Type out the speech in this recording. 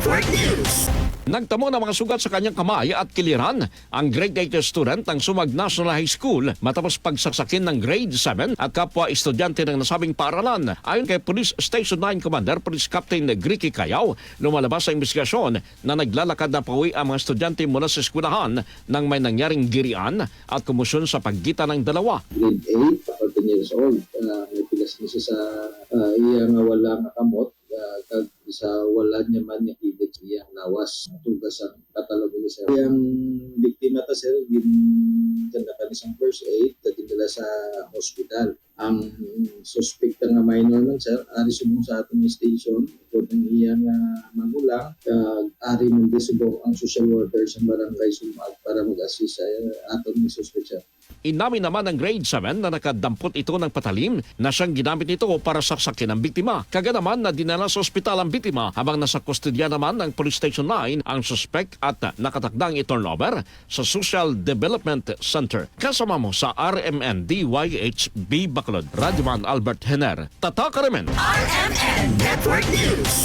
Network News. Nagtamo ng mga sugat sa kanyang kamay at kiliran ang grade 8 student ng Sumag National High School matapos pagsaksakin ng grade 7 at kapwa estudyante ng nasabing paaralan. Ayon kay Police Station 9 Commander Police Captain Gricky Cayaw, lumalabas sa investigasyon na naglalakad na pauwi ang mga estudyante mula sa eskwelahan nang may nangyaring girian at kumusyon sa pagitan ng dalawa. Grade 8, 14 years old. May pilas niya sa iya nga wala nga kamot. Kag sa wala niya man niya hibit iyang lawas. Tugas ang katalog niya sir. Yung biktima ta sir, ganda kami sa first aid, kadindala sa hospital. Ang suspect nga minor man sir, ari subong sa atong station, kung ang iyang magulang, ari man disubong ang social worker sa barangay Sumag para mag-assist sa atong suspect sir. Inamin naman ng grade 7 na nakadampot ito ng patalim na siyang ginamit nito para saksakin ang biktima. Kaga naman na dinala sa ospital ang biktima habang nasa kustodya naman ng Police Station 9 ang suspect at nakatakdang i-turnover sa Social Development Center. Kasama mo sa RMN DYHB Bacolod, Radyoman Albert Hener, Tatak Remen. RMN Network News.